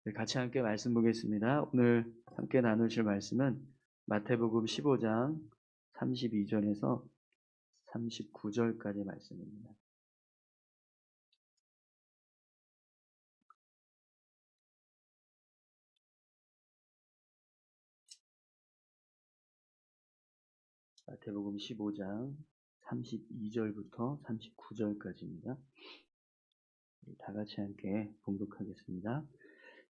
네, 같이 함께 말씀 보겠습니다. 오늘 함께 나누실 말씀은 마태복음 15장 32절에서 39절까지 말씀입니다. 마태복음 15장 32절부터 39절까지입니다. 다 같이 함께 봉독하겠습니다.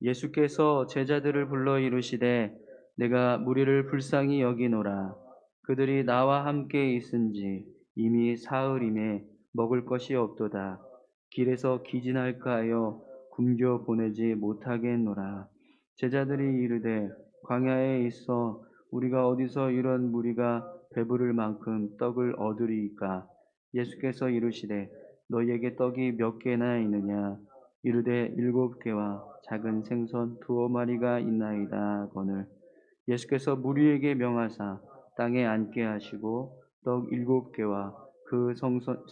예수께서 제자들을 불러 이르시되 내가 무리를 불쌍히 여기노라. 그들이 나와 함께 있은지 이미 사흘임에 먹을 것이 없도다. 길에서 기진할까 하여 굶겨 보내지 못하겠노라. 제자들이 이르되 광야에 있어 우리가 어디서 이런 무리가 배부를 만큼 떡을 얻으리이까. 예수께서 이르시되 너희에게 떡이 몇 개나 있느냐. 이르되 7개와 작은 생선 2마리가 있나이다 거늘. 예수께서 무리에게 명하사 땅에 앉게 하시고 떡 7개와 그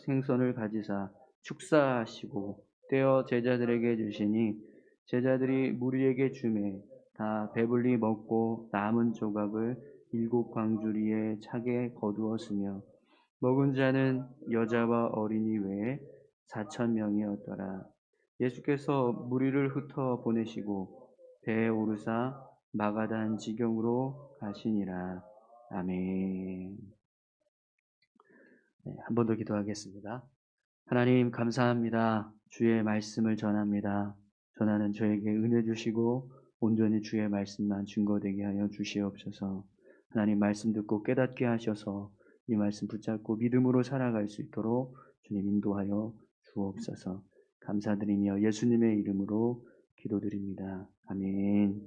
생선을 가지사 축사하시고 떼어 제자들에게 주시니 제자들이 무리에게 주매 다 배불리 먹고 남은 조각을 7광주리에 차게 거두었으며 먹은 자는 여자와 어린이 외에 4,000명이었더라. 예수께서 무리를 흩어 보내시고 배에 오르사 마가단 지경으로 가시니라. 아멘. 네, 한 번 더 기도하겠습니다. 하나님 감사합니다. 주의 말씀을 전합니다. 전하는 저에게 은혜 주시고 온전히 주의 말씀만 증거되게 하여 주시옵소서. 하나님 말씀 듣고 깨닫게 하셔서 이 말씀 붙잡고 믿음으로 살아갈 수 있도록 주님 인도하여 주옵소서. 감사드리며 예수님의 이름으로 기도드립니다. 아멘.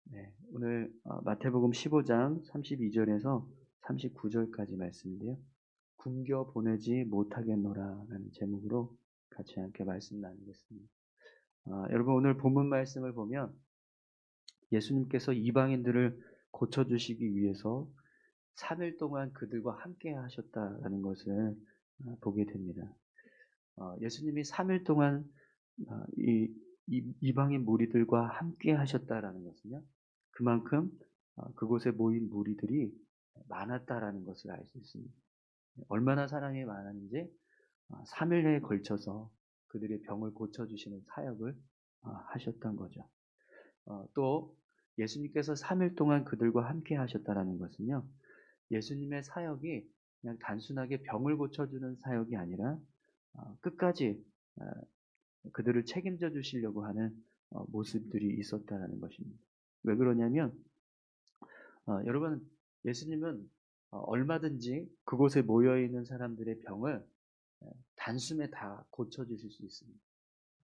네, 오늘 마태복음 15장 32절에서 39절까지 말씀인데요. 굶겨 보내지 못하겠노라라는 제목으로 같이 함께 말씀 나누겠습니다. 여러분 오늘 본문 말씀을 보면 예수님께서 이방인들을 고쳐주시기 위해서 3일 동안 그들과 함께 하셨다라는 것을 보게 됩니다. 예수님이 3일 동안 이방인 무리들과 함께 하셨다라는 것은요. 그만큼 그곳에 모인 무리들이 많았다라는 것을 알 수 있습니다. 얼마나 사랑이 많았는지 3일 내에 걸쳐서 그들의 병을 고쳐주시는 사역을 하셨던 거죠. 또 예수님께서 3일 동안 그들과 함께 하셨다라는 것은요. 예수님의 사역이 그냥 단순하게 병을 고쳐주는 사역이 아니라 끝까지 그들을 책임져 주시려고 하는 모습들이 있었다라는 것입니다. 왜 그러냐면 여러분 예수님은 얼마든지 그곳에 모여있는 사람들의 병을 단숨에 다 고쳐주실 수 있습니다.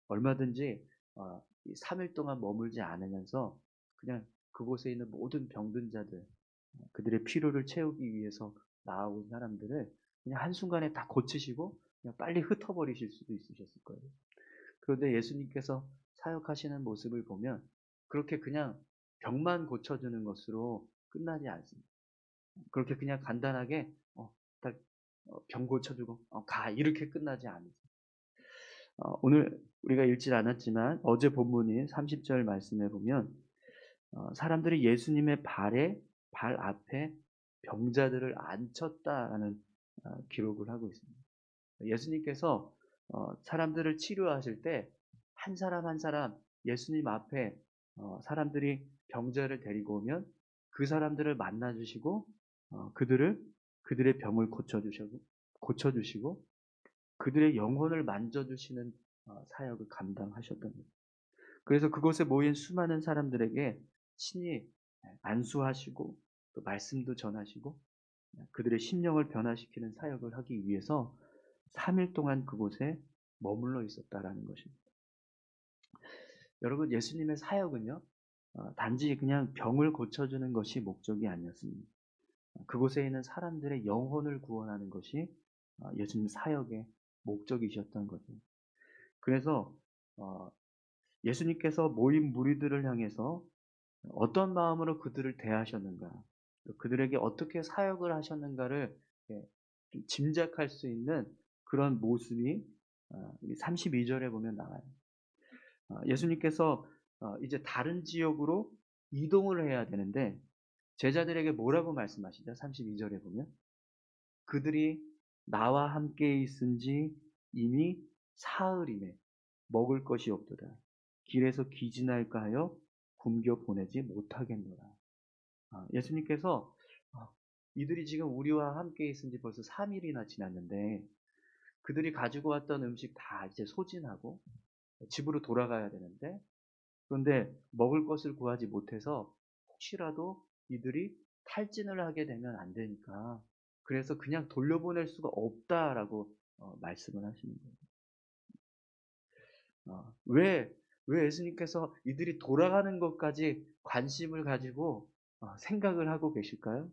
얼마든지 3일 동안 머물지 않으면서 그냥 그곳에 있는 모든 병든 자들, 그들의 필요를 채우기 위해서 나아온 사람들을 그냥 한순간에 다 고치시고 그냥 빨리 흩어버리실 수도 있으셨을 거예요. 그런데 예수님께서 사역하시는 모습을 보면 그렇게 그냥 병만 고쳐주는 것으로 끝나지 않습니다. 그렇게 그냥 간단하게 딱 병 고쳐주고 가 이렇게 끝나지 않으세요. 오늘 우리가 읽지 않았지만 어제 본문인 30절 말씀에 보면 사람들이 예수님의 발 앞에 병자들을 앉혔다라는 기록을 하고 있습니다. 예수님께서 사람들을 치료하실 때 한 사람 한 사람 예수님 앞에 사람들이 병자를 데리고 오면 그 사람들을 만나 주시고 그들의 병을 고쳐주시고 그들의 영혼을 만져주시는 사역을 감당하셨던 거예요. 그래서 그곳에 모인 수많은 사람들에게 친히 안수하시고 또 말씀도 전하시고 그들의 심령을 변화시키는 사역을 하기 위해서 3일 동안 그곳에 머물러 있었다라는 것입니다. 여러분 예수님의 사역은요 단지 그냥 병을 고쳐주는 것이 목적이 아니었습니다. 그곳에 있는 사람들의 영혼을 구원하는 것이 예수님 사역의 목적이셨던 거죠. 그래서 예수님께서 모인 무리들을 향해서 어떤 마음으로 그들을 대하셨는가, 그들에게 어떻게 사역을 하셨는가를 좀 짐작할 수 있는 그런 모습이 32절에 보면 나와요. 예수님께서 이제 다른 지역으로 이동을 해야 되는데 제자들에게 뭐라고 말씀하시죠? 32절에 보면 그들이 나와 함께 있은지 이미 사흘이네 먹을 것이 없도다. 길에서 기진할까 하여 굶겨 보내지 못하겠노라. 예수님께서 이들이 지금 우리와 함께 있은 지 벌써 3일이나 지났는데 그들이 가지고 왔던 음식 다 이제 소진하고 집으로 돌아가야 되는데 그런데 먹을 것을 구하지 못해서 혹시라도 이들이 탈진을 하게 되면 안 되니까 그래서 그냥 돌려보낼 수가 없다라고 말씀을 하시는 거예요. 왜 예수님께서 이들이 돌아가는 것까지 관심을 가지고 생각을 하고 계실까요?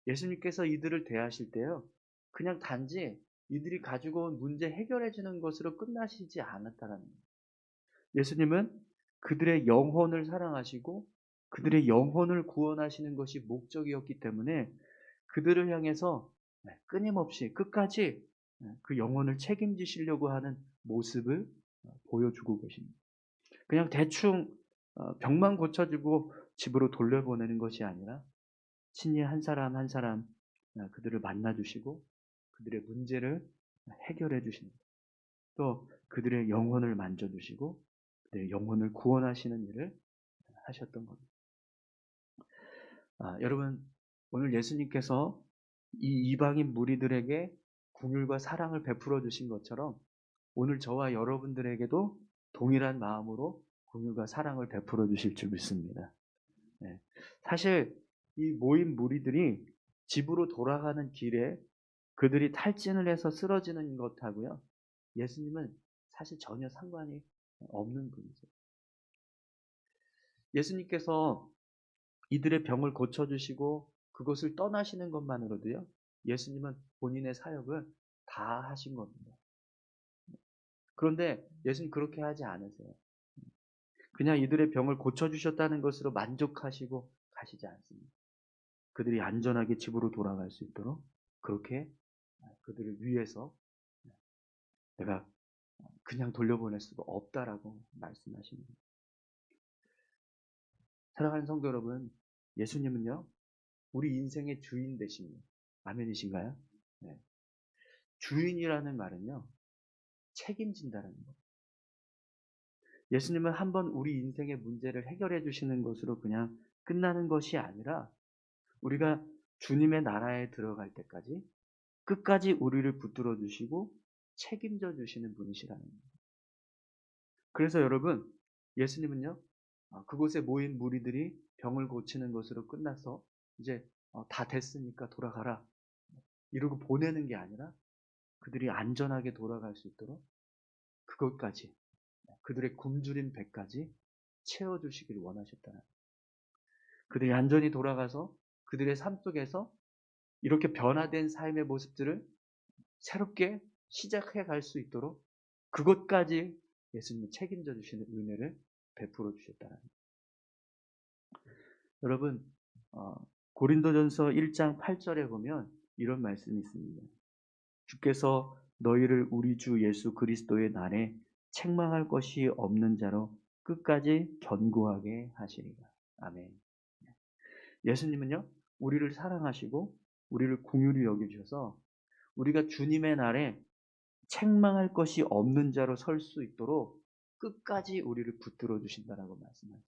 예수님께서 이들을 대하실 때요. 그냥 단지 이들이 가지고 온 문제 해결해 주는 것으로 끝나시지 않았다라는 거예요. 예수님은 그들의 영혼을 사랑하시고 그들의 영혼을 구원하시는 것이 목적이었기 때문에 그들을 향해서 끊임없이 끝까지 그 영혼을 책임지시려고 하는 모습을 보여주고 계십니다. 그냥 대충 병만 고쳐주고 집으로 돌려보내는 것이 아니라 친히 한 사람 한 사람 그들을 만나주시고 그들의 문제를 해결해 주시는 또 그들의 영혼을 만져주시고 그들의 영혼을 구원하시는 일을 하셨던 겁니다. 여러분 오늘 예수님께서 이 이방인 무리들에게 긍휼과 사랑을 베풀어 주신 것처럼 오늘 저와 여러분들에게도 동일한 마음으로 긍휼과 사랑을 베풀어 주실 줄 믿습니다. 네. 사실 이 모인 무리들이 집으로 돌아가는 길에 그들이 탈진을 해서 쓰러지는 것하고요. 예수님은 사실 전혀 상관이 없는 분이죠. 예수님께서 이들의 병을 고쳐주시고 그것을 떠나시는 것만으로도요. 예수님은 본인의 사역을 다 하신 겁니다. 그런데 예수님 그렇게 하지 않으세요. 그냥 이들의 병을 고쳐주셨다는 것으로 만족하시고 가시지 않습니다. 그들이 안전하게 집으로 돌아갈 수 있도록 그렇게 그들을 위해서 내가 그냥 돌려보낼 수가 없다라고 말씀하십니다. 사랑하는 성도 여러분, 예수님은요, 우리 인생의 주인 되십니다. 아멘이신가요? 네. 주인이라는 말은요, 책임진다는 거. 예수님은 한번 우리 인생의 문제를 해결해 주시는 것으로 그냥 끝나는 것이 아니라 우리가 주님의 나라에 들어갈 때까지 끝까지 우리를 붙들어 주시고 책임져 주시는 분이시라는 거예요. 그래서 여러분, 예수님은요, 그곳에 모인 무리들이 병을 고치는 것으로 끝나서 이제 다 됐으니까 돌아가라. 이러고 보내는 게 아니라 그들이 안전하게 돌아갈 수 있도록 그것까지, 그들의 굶주린 배까지 채워주시길 원하셨다는 거예요. 그들이 안전히 돌아가서 그들의 삶 속에서 이렇게 변화된 삶의 모습들을 새롭게 시작해 갈 수 있도록 그것까지 예수님은 책임져 주시는 은혜를 베풀어 주셨다는 거예요. 여러분 고린도전서 1장 8절에 보면 이런 말씀이 있습니다. 주께서 너희를 우리 주 예수 그리스도의 날에 책망할 것이 없는 자로 끝까지 견고하게 하시리라. 아멘. 예수님은요, 우리를 사랑하시고 우리를 긍휼히 여기셔서 우리가 주님의 날에 책망할 것이 없는 자로 설 수 있도록 끝까지 우리를 붙들어 주신다라고 말씀하십니다.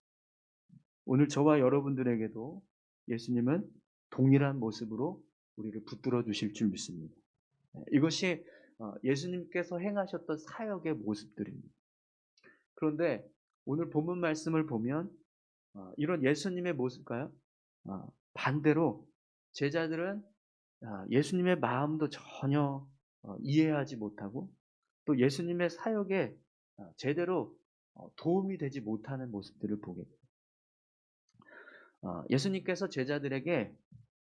오늘 저와 여러분들에게도 예수님은 동일한 모습으로 우리를 붙들어 주실 줄 믿습니다. 이것이 예수님께서 행하셨던 사역의 모습들입니다. 그런데 오늘 본문 말씀을 보면 이런 예수님의 모습과요, 반대로 제자들은 예수님의 마음도 전혀 이해하지 못하고 또 예수님의 사역에 제대로 도움이 되지 못하는 모습들을 보게 돼요. 예수님께서 제자들에게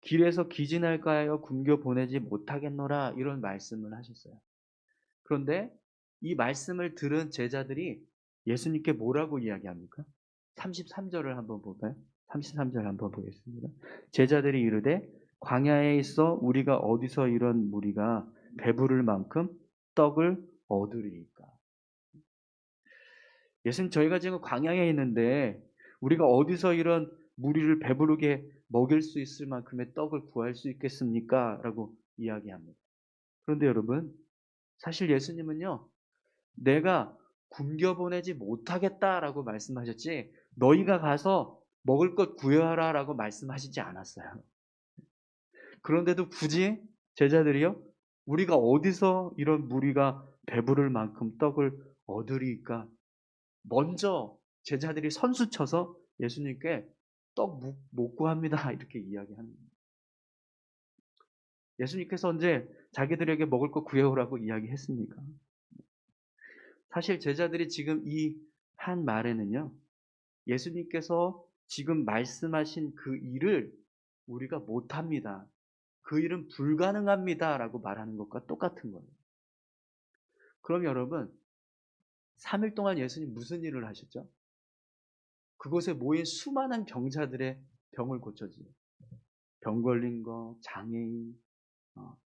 길에서 기진할까 하여 굶겨 보내지 못하겠노라 이런 말씀을 하셨어요. 그런데 이 말씀을 들은 제자들이 예수님께 뭐라고 이야기합니까? 33절을 한번 볼까요? 33절 한번 보겠습니다. 제자들이 이르되 광야에 있어 우리가 어디서 이런 무리가 배부를 만큼 떡을 얻으리이까. 예수님 저희가 지금 광야에 있는데 우리가 어디서 이런 무리를 배부르게 먹일 수 있을 만큼의 떡을 구할 수 있겠습니까? 라고 이야기합니다. 그런데 여러분, 사실 예수님은요, 내가 굶겨 보내지 못하겠다라고 말씀하셨지, 너희가 가서 먹을 것 구해와라 라고 말씀하시지 않았어요. 그런데도 굳이 제자들이요, 우리가 어디서 이런 무리가 배부를 만큼 떡을 얻으리까? 먼저 제자들이 선수 쳐서 예수님께 떡 못 구합니다. 이렇게 이야기하는 거예요. 예수님께서 언제 자기들에게 먹을 거 구해오라고 이야기했습니까? 사실 제자들이 지금 이 한 말에는요, 예수님께서 지금 말씀하신 그 일을 우리가 못합니다. 그 일은 불가능합니다라고 말하는 것과 똑같은 거예요. 그럼 여러분, 3일 동안 예수님 무슨 일을 하셨죠? 그곳에 모인 수많은 병자들의 병을 고쳐주세요. 병 걸린 거, 장애인,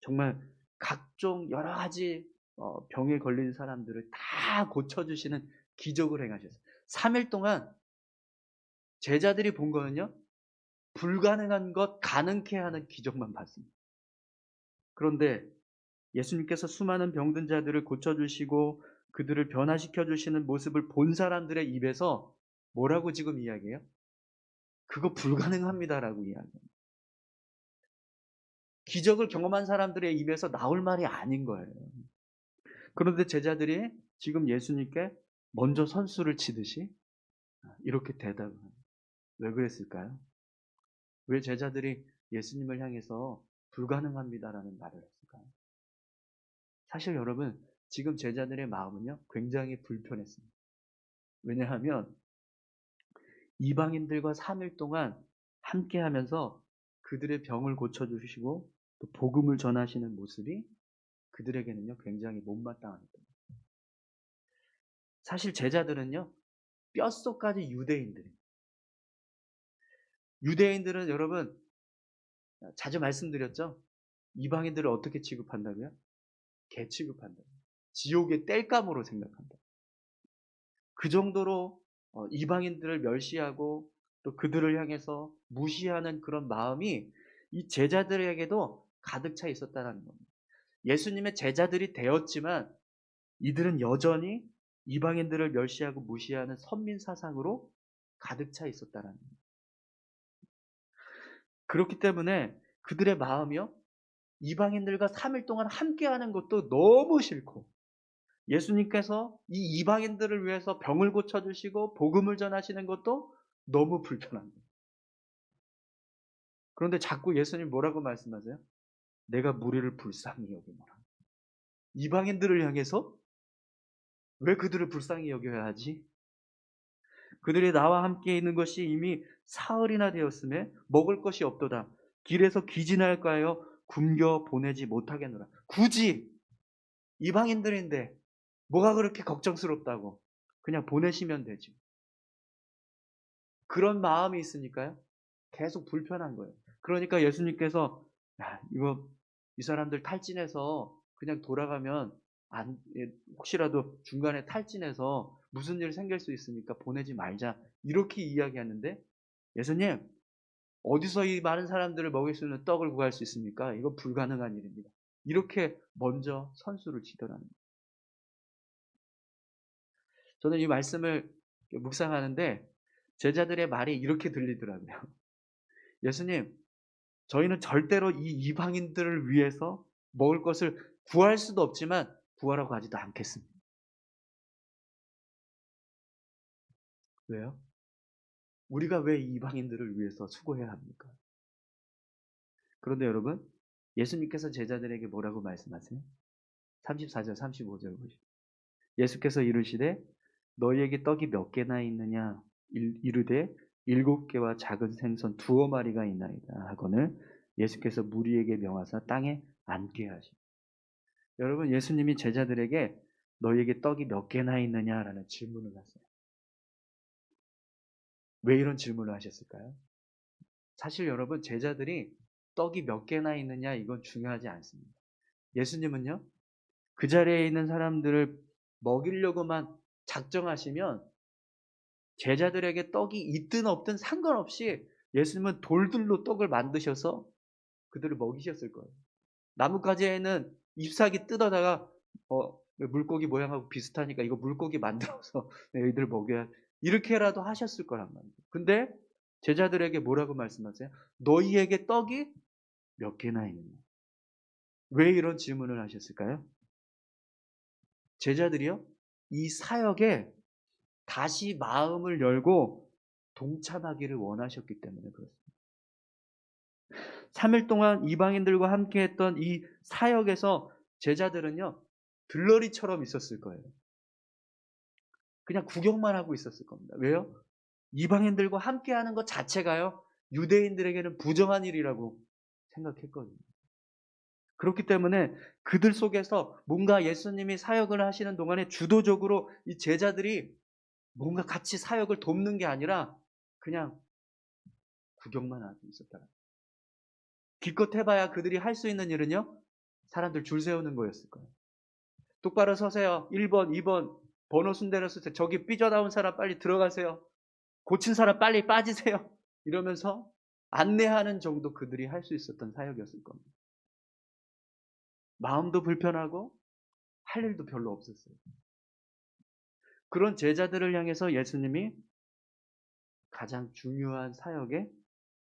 정말 각종 여러 가지 병에 걸린 사람들을 다 고쳐주시는 기적을 행하셨어요. 3일 동안 제자들이 본 거는요, 불가능한 것 가능케 하는 기적만 봤습니다. 그런데 예수님께서 수많은 병든 자들을 고쳐주시고 그들을 변화시켜 주시는 모습을 본 사람들의 입에서 뭐라고 지금 이야기해요? 그거 불가능합니다라고 이야기해요. 기적을 경험한 사람들의 입에서 나올 말이 아닌 거예요. 그런데 제자들이 지금 예수님께 먼저 선수를 치듯이 이렇게 대답을 해요. 왜 그랬을까요? 왜 제자들이 예수님을 향해서 불가능합니다라는 말을 했을까요? 사실 여러분, 지금 제자들의 마음은요, 굉장히 불편했습니다. 왜냐하면 이방인들과 3일 동안 함께 하면서 그들의 병을 고쳐주시고 또 복음을 전하시는 모습이 그들에게는요, 굉장히 못마땅합니다. 사실 제자들은요, 뼛속까지 유대인들이에요. 유대인들은 여러분, 자주 말씀드렸죠? 이방인들을 어떻게 취급한다고요? 개 취급한다. 지옥의 땔감으로 생각한다. 그 정도로 이방인들을 멸시하고 또 그들을 향해서 무시하는 그런 마음이 이 제자들에게도 가득 차 있었다는 겁니다. 예수님의 제자들이 되었지만 이들은 여전히 이방인들을 멸시하고 무시하는 선민 사상으로 가득 차 있었다는 겁니다. 그렇기 때문에 그들의 마음이요, 이방인들과 3일 동안 함께하는 것도 너무 싫고 예수님께서 이 이방인들을 위해서 병을 고쳐주시고 복음을 전하시는 것도 너무 불편합니다. 그런데 자꾸 예수님 뭐라고 말씀하세요? 내가 무리를 불쌍히 여기노라. 이방인들을 향해서 왜 그들을 불쌍히 여겨야 하지? 그들이 나와 함께 있는 것이 이미 사흘이나 되었음에 먹을 것이 없도다. 길에서 기진할까요? 굶겨 보내지 못하겠노라. 굳이 이방인들인데 뭐가 그렇게 걱정스럽다고 그냥 보내시면 되지. 그런 마음이 있으니까요, 계속 불편한 거예요. 그러니까 예수님께서 야, 이거 이 사람들 탈진해서 그냥 돌아가면 혹시라도 중간에 탈진해서 무슨 일 생길 수 있으니까 보내지 말자 이렇게 이야기하는데 예수님, 어디서 이 많은 사람들을 먹일 수 있는 떡을 구할 수 있습니까? 이거 불가능한 일입니다. 이렇게 먼저 선수를 치더라는 거예요. 저는 이 말씀을 묵상하는데 제자들의 말이 이렇게 들리더라고요. 예수님, 저희는 절대로 이 이방인들을 위해서 먹을 것을 구할 수도 없지만 구하라고 하지도 않겠습니다. 왜요? 우리가 왜 이 이방인들을 위해서 수고해야 합니까? 그런데 여러분, 예수님께서 제자들에게 뭐라고 말씀하세요? 34절, 35절 보시죠. 예수께서 이르시되 너희에게 떡이 몇 개나 있느냐? 이르되 7개와 작은 생선 2마리가 있나이다 하거늘 예수께서 무리에게 명하사 땅에 앉게 하시고. 여러분, 예수님이 제자들에게 너희에게 떡이 몇 개나 있느냐라는 질문을 하세요. 왜 이런 질문을 하셨을까요? 사실 여러분, 제자들이 떡이 몇 개나 있느냐 이건 중요하지 않습니다. 예수님은요, 그 자리에 있는 사람들을 먹이려고만 작정하시면 제자들에게 떡이 있든 없든 상관없이 예수님은 돌들로 떡을 만드셔서 그들을 먹이셨을 거예요. 나뭇가지에는 잎사귀 뜯어다가 물고기 모양하고 비슷하니까 이거 물고기 만들어서 너희들 먹여야 이렇게라도 하셨을 거란 말이에요. 근데 제자들에게 뭐라고 말씀하세요? 너희에게 떡이 몇 개나 있느냐? 왜 이런 질문을 하셨을까요? 제자들이요? 이 사역에 다시 마음을 열고 동참하기를 원하셨기 때문에 그렇습니다. 3일 동안 이방인들과 함께 했던 이 사역에서 제자들은요, 들러리처럼 있었을 거예요. 그냥 구경만 하고 있었을 겁니다. 왜요? 이방인들과 함께 하는 것 자체가요, 유대인들에게는 부정한 일이라고 생각했거든요. 그렇기 때문에 그들 속에서 뭔가 예수님이 사역을 하시는 동안에 주도적으로 이 제자들이 뭔가 같이 사역을 돕는 게 아니라 그냥 구경만 하고 있었다. 기껏 해봐야 그들이 할 수 있는 일은요, 사람들 줄 세우는 거였을 거예요. 똑바로 서세요. 1번, 2번, 번호 순대로 서세요. 저기 삐져나온 사람 빨리 들어가세요. 고친 사람 빨리 빠지세요. 이러면서 안내하는 정도 그들이 할 수 있었던 사역이었을 겁니다. 마음도 불편하고 할 일도 별로 없었어요. 그런 제자들을 향해서 예수님이 가장 중요한 사역의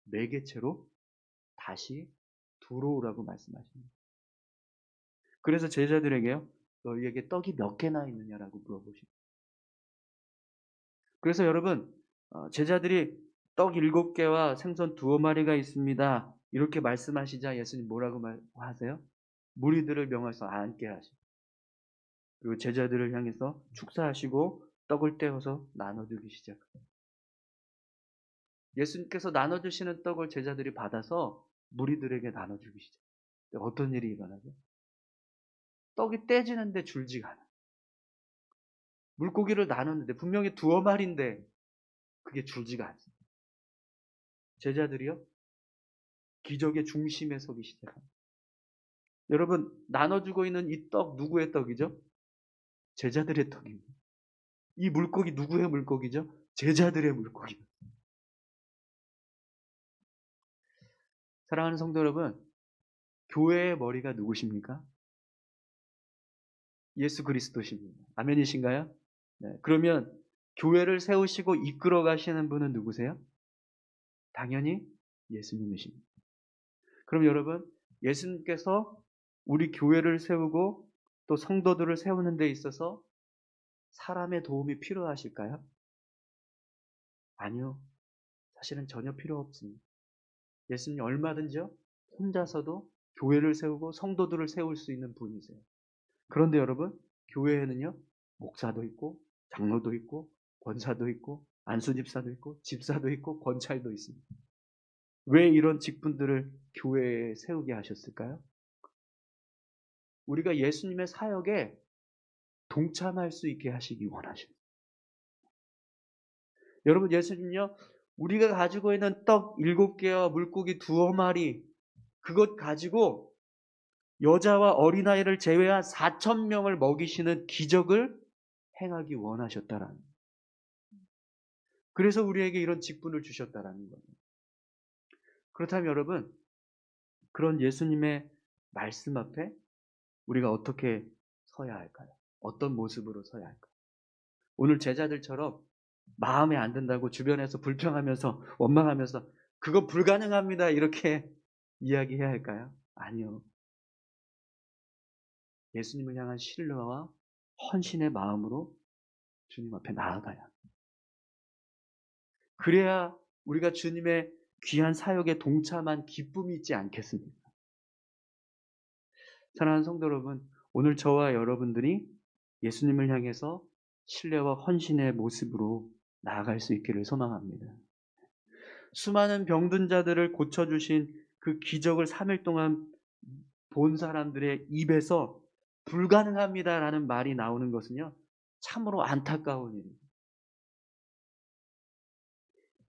매개체로 다시 들어오라고 말씀하십니다. 그래서 제자들에게요, 너희에게 떡이 몇 개나 있느냐라고 물어보십니다. 그래서 여러분, 제자들이 떡 7개와 생선 2마리가 있습니다. 이렇게 말씀하시자 예수님 뭐라고 하세요? 무리들을 명하셔서 앉게 하시고, 그리고 제자들을 향해서 축사하시고 떡을 떼어서 나눠주기 시작합니다. 예수님께서 나눠주시는 떡을 제자들이 받아서 무리들에게 나눠주기 시작합니다. 어떤 일이 일어나죠? 떡이 떼지는데 줄지가 않아요. 물고기를 나눴는데 분명히 2마리인데 그게 줄지가 않습니다. 제자들이요, 기적의 중심에 서기 시작합니다. 여러분, 나눠주고 있는 이 떡 누구의 떡이죠? 제자들의 떡입니다. 이 물고기 누구의 물고기죠? 제자들의 물고기입니다. 사랑하는 성도 여러분, 교회의 머리가 누구십니까? 예수 그리스도십니다. 아멘이신가요? 네, 그러면 교회를 세우시고 이끌어 가시는 분은 누구세요? 당연히 예수님이십니다. 그럼 여러분, 예수님께서 우리 교회를 세우고 또 성도들을 세우는 데 있어서 사람의 도움이 필요하실까요? 아니요. 사실은 전혀 필요 없습니다. 예수님이 얼마든지요, 혼자서도 교회를 세우고 성도들을 세울 수 있는 분이세요. 그런데 여러분, 교회에는요, 목사도 있고, 장로도 있고, 권사도 있고, 안수집사도 있고, 집사도 있고, 권찰도 있습니다. 왜 이런 직분들을 교회에 세우게 하셨을까요? 우리가 예수님의 사역에 동참할 수 있게 하시기 원하십니다. 여러분, 예수님요, 우리가 가지고 있는 떡 7개와 물고기 2마리, 그것 가지고 여자와 어린아이를 제외한 4,000명을 먹이시는 기적을 행하기 원하셨다라는 거예요. 그래서 우리에게 이런 직분을 주셨다라는 거예요. 그렇다면 여러분, 그런 예수님의 말씀 앞에 우리가 어떻게 서야 할까요? 어떤 모습으로 서야 할까요? 오늘 제자들처럼 마음에 안 든다고 주변에서 불평하면서 원망하면서 그거 불가능합니다 이렇게 이야기해야 할까요? 아니요. 예수님을 향한 신뢰와 헌신의 마음으로 주님 앞에 나아가야 합니다. 그래야 우리가 주님의 귀한 사역에 동참한 기쁨이 있지 않겠습니까? 사랑하는 성도 여러분, 오늘 저와 여러분들이 예수님을 향해서 신뢰와 헌신의 모습으로 나아갈 수 있기를 소망합니다. 수많은 병든 자들을 고쳐주신 그 기적을 3일 동안 본 사람들의 입에서 불가능합니다라는 말이 나오는 것은요, 참으로 안타까운 일입니다.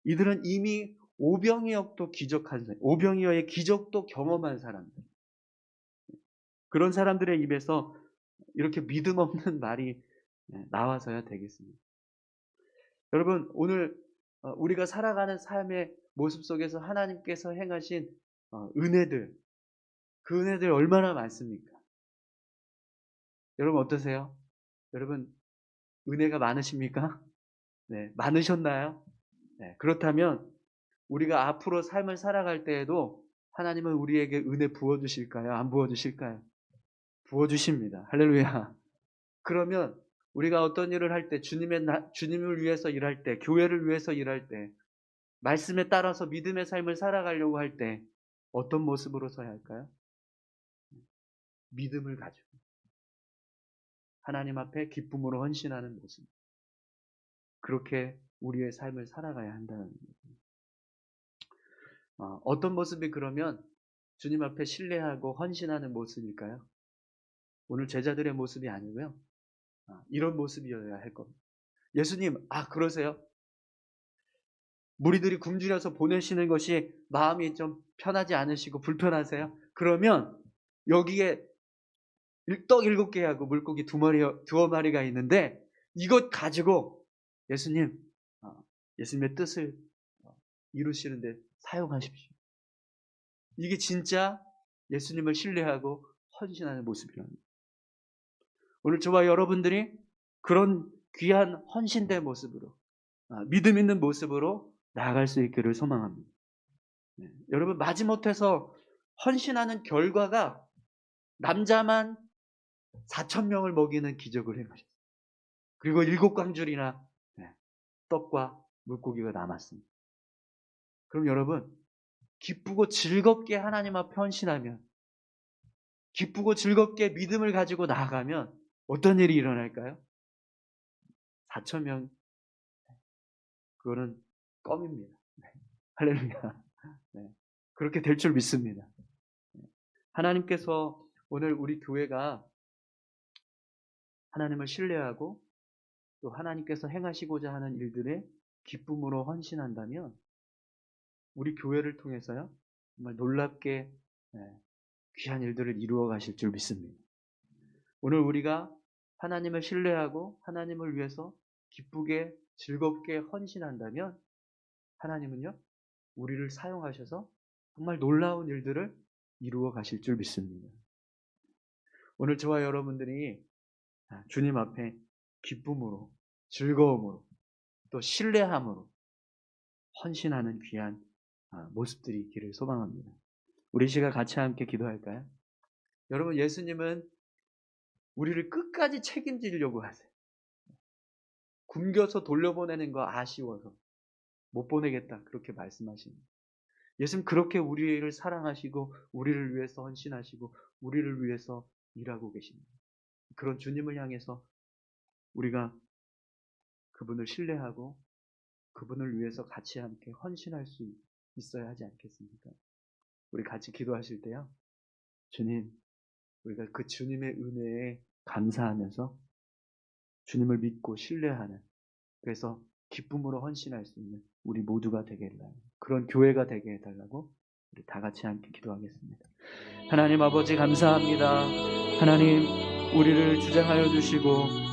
이들은 이미 오병이어도 기적한 사람, 오병이어의 기적도 경험한 사람들. 그런 사람들의 입에서 이렇게 믿음 없는 말이 나와서야 되겠습니다. 여러분 오늘 우리가 살아가는 삶의 모습 속에서 하나님께서 행하신 은혜들, 그 은혜들 얼마나 많습니까? 여러분 어떠세요? 여러분 은혜가 많으십니까? 네, 많으셨나요? 네, 그렇다면 우리가 앞으로 삶을 살아갈 때에도 하나님은 우리에게 은혜 부어주실까요? 안 부어주실까요? 부어주십니다. 할렐루야. 그러면 우리가 어떤 일을 할 때, 주님을 위해서 일할 때, 교회를 위해서 일할 때, 말씀에 따라서 믿음의 삶을 살아가려고 할 때, 어떤 모습으로 서야 할까요? 믿음을 가지고. 하나님 앞에 기쁨으로 헌신하는 모습. 그렇게 우리의 삶을 살아가야 한다는 거예요. 어떤 모습이 그러면 주님 앞에 신뢰하고 헌신하는 모습일까요? 오늘 제자들의 모습이 아니고요. 이런 모습이어야 할 겁니다. 예수님, 그러세요? 무리들이 굶주려서 보내시는 것이 마음이 좀 편하지 않으시고 불편하세요? 그러면 여기에 떡 7개하고 물고기 2마리가 있는데 이것 가지고 예수님, 예수님의 뜻을 이루시는데 사용하십시오. 이게 진짜 예수님을 신뢰하고 헌신하는 모습이랍니다. 오늘 저와 여러분들이 그런 귀한 헌신된 모습으로, 믿음 있는 모습으로 나아갈 수 있기를 소망합니다. 네. 여러분 마지못해서 헌신하는 결과가 남자만 4,000명을 먹이는 기적을 행하셨어요. 그리고 7광줄이나 떡과 물고기가 남았습니다. 그럼 여러분 기쁘고 즐겁게 하나님 앞에 헌신하면, 기쁘고 즐겁게 믿음을 가지고 나아가면 어떤 일이 일어날까요? 4,000명, 그거는 껌입니다. 할렐루야. 네. 그렇게 될 줄 믿습니다. 하나님께서 오늘 우리 교회가 하나님을 신뢰하고 또 하나님께서 행하시고자 하는 일들에 기쁨으로 헌신한다면 우리 교회를 통해서요 정말 놀랍게 귀한 일들을 이루어 가실 줄 믿습니다. 오늘 우리가 하나님을 신뢰하고 하나님을 위해서 기쁘게 즐겁게 헌신한다면 하나님은요 우리를 사용하셔서 정말 놀라운 일들을 이루어 가실 줄 믿습니다. 오늘 저와 여러분들이 주님 앞에 기쁨으로, 즐거움으로, 또 신뢰함으로 헌신하는 귀한 모습들이 있기를 소망합니다. 우리 시간 같이 함께 기도할까요? 여러분 예수님은 우리를 끝까지 책임지려고 하세요. 굶겨서 돌려보내는 거 아쉬워서 못 보내겠다 그렇게 말씀하십니다. 예수님 그렇게 우리를 사랑하시고 우리를 위해서 헌신하시고 우리를 위해서 일하고 계십니다. 그런 주님을 향해서 우리가 그분을 신뢰하고 그분을 위해서 같이 함께 헌신할 수 있어야 하지 않겠습니까? 우리 같이 기도하실 때요. 주님, 우리가 그 주님의 은혜에 감사하면서 주님을 믿고 신뢰하는, 그래서 기쁨으로 헌신할 수 있는 우리 모두가 되게 해달라고, 그런 교회가 되게 해달라고 우리 다 같이 함께 기도하겠습니다. 하나님 아버지 감사합니다. 하나님 우리를 주장하여 주시고